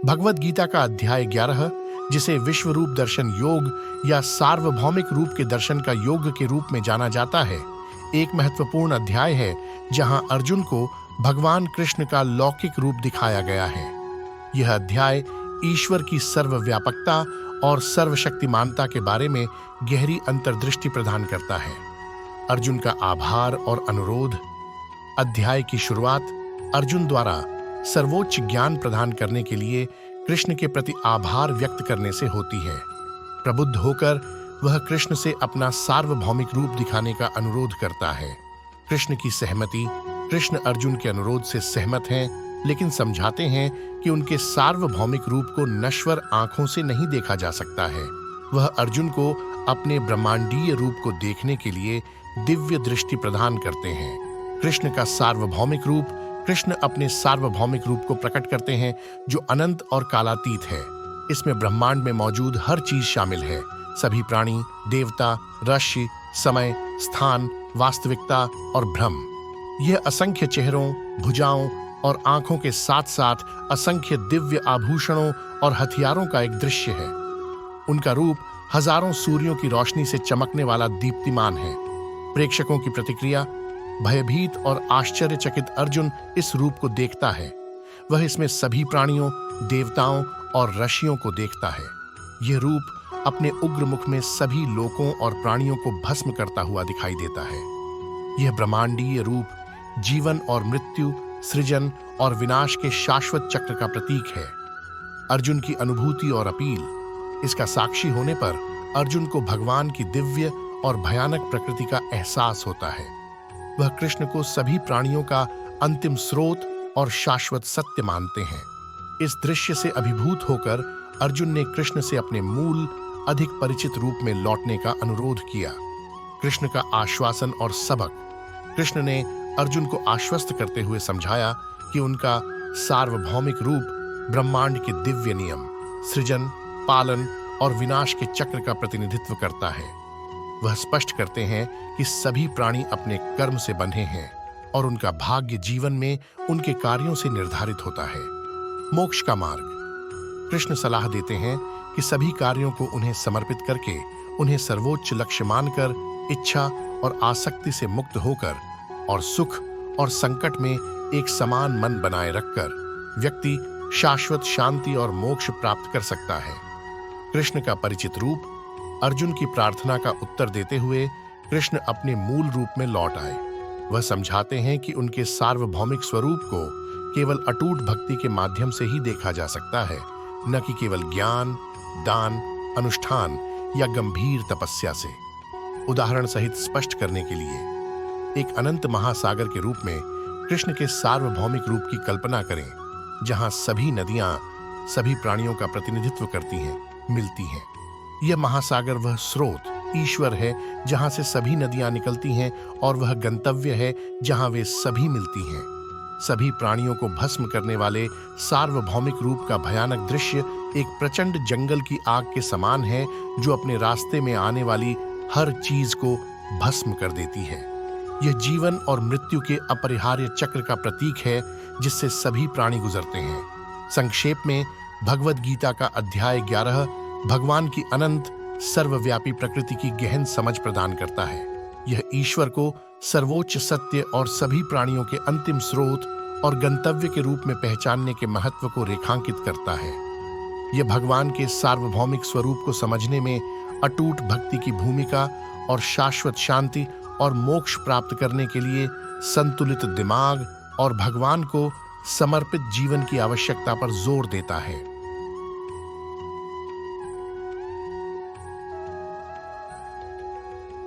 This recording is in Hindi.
भगवद गीता का अध्याय 11, जिसे विश्व रूप दर्शन योग या सार्वभौमिक रूप के दर्शन का योग के रूप में जाना जाता है, एक महत्वपूर्ण अध्याय है जहां अर्जुन को भगवान कृष्ण का लौकिक रूप दिखाया गया है। यह अध्याय ईश्वर की सर्वव्यापकता और सर्वशक्तिमानता के बारे में गहरी अंतर्दृष्टि प्रदान करता है। अर्जुन का आभार और अनुरोध। अध्याय की शुरुआत अर्जुन द्वारा सर्वोच्च ज्ञान प्रदान करने के लिए कृष्ण के प्रति आभार व्यक्त करने से होती है। प्रबुद्ध होकर वह कृष्ण से अपना सार्वभौमिक रूप दिखाने का अनुरोध करता है। कृष्ण की सहमति। कृष्ण अर्जुन के अनुरोध से सहमत हैं, लेकिन समझाते हैं कि उनके सार्वभौमिक रूप को नश्वर आंखों से नहीं देखा जा सकता है। वह अर्जुन को अपने ब्रह्मांडीय रूप को देखने के लिए दिव्य दृष्टि प्रदान करते हैं। कृष्ण का सार्वभौमिक रूप। कृष्ण अपने सार्वभौमिक रूप को प्रकट करते हैं जो अनंत और कालातीत है। इसमें ब्रह्मांड में मौजूद हर चीज शामिल है, सभी प्राणी, देवता, ऋषि, समय, स्थान, वास्तविकता और भ्रम। यह असंख्य चेहरों, भुजाओं और आंखों के साथ साथ असंख्य दिव्य आभूषणों और हथियारों का एक दृश्य है। उनका रूप हजारों सूर्यों की रोशनी से चमकने वाला दीप्तिमान है। प्रेक्षकों की प्रतिक्रिया। भयभीत और आश्चर्यचकित अर्जुन इस रूप को देखता है। वह इसमें सभी प्राणियों, देवताओं और ऋषियों को देखता है। यह रूप अपने उग्र मुख में सभी लोकों और प्राणियों को भस्म करता हुआ दिखाई देता है। यह ब्रह्मांडीय रूप जीवन और मृत्यु, सृजन और विनाश के शाश्वत चक्र का प्रतीक है। अर्जुन की अनुभूति और अपील। इसका साक्षी होने पर अर्जुन को भगवान की दिव्य और भयानक प्रकृति का एहसास होता है। वह कृष्ण को सभी प्राणियों का अंतिम स्रोत और शाश्वत सत्य मानते हैं। इस दृश्य से अभिभूत होकर अर्जुन ने कृष्ण से अपने मूल, अधिक परिचित रूप में लौटने का अनुरोध किया। कृष्ण का आश्वासन और सबक। कृष्ण ने अर्जुन को आश्वस्त करते हुए समझाया कि उनका सार्वभौमिक रूप ब्रह्मांड के दिव्य नियम, सृजन, पालन और विनाश के चक्र का प्रतिनिधित्व करता है। वह स्पष्ट करते हैं कि सभी प्राणी अपने कर्म से बंधे हैं और उनका भाग्य जीवन में उनके कार्यों से निर्धारित होता है। मोक्ष का मार्ग। कृष्ण सलाह देते हैं कि सभी कार्यों को उन्हें समर्पित करके, उन्हें सर्वोच्च लक्ष्य मानकर, इच्छा और आसक्ति से मुक्त होकर और सुख और संकट में एक समान मन बनाए रखकर व्यक्ति शाश्वत शांति और मोक्ष प्राप्त कर सकता है। कृष्ण का परिचित रूप। अर्जुन की प्रार्थना का उत्तर देते हुए कृष्ण अपने मूल रूप में लौट आए। वह समझाते हैं कि उनके सार्वभौमिक स्वरूप को केवल अटूट भक्ति के माध्यम से ही देखा जा सकता है, न कि केवल ज्ञान, दान, अनुष्ठान या गंभीर तपस्या से। उदाहरण सहित स्पष्ट करने के लिए एक अनंत महासागर के रूप में कृष्ण के सार्वभौमिक रूप की कल्पना करें, जहां सभी नदियां सभी प्राणियों का प्रतिनिधित्व करती हैं, मिलती हैं। यह महासागर वह स्रोत, ईश्वर है जहां से सभी नदियां निकलती हैं और वह गंतव्य है जहां वे सभी मिलती हैं। सभी प्राणियों को भस्म करने वाले सार्वभौमिक रूप का भयानक दृश्य एक प्रचंड जंगल की आग के समान है जो अपने रास्ते में आने वाली हर चीज को भस्म कर देती है। यह जीवन और मृत्यु के अपरिहार्य चक्र का प्रतीक है जिससे सभी प्राणी गुजरते हैं। संक्षेप में भगवद गीता का अध्याय 11 भगवान की अनंत सर्वव्यापी प्रकृति की गहन समझ प्रदान करता है। यह ईश्वर को सर्वोच्च सत्य और सभी प्राणियों के अंतिम स्रोत और गंतव्य के रूप में पहचानने के महत्व को रेखांकित करता है। यह भगवान के सार्वभौमिक स्वरूप को समझने में अटूट भक्ति की भूमिका और शाश्वत शांति और मोक्ष प्राप्त करने के लिए संतुलित दिमाग और भगवान को समर्पित जीवन की आवश्यकता पर जोर देता है।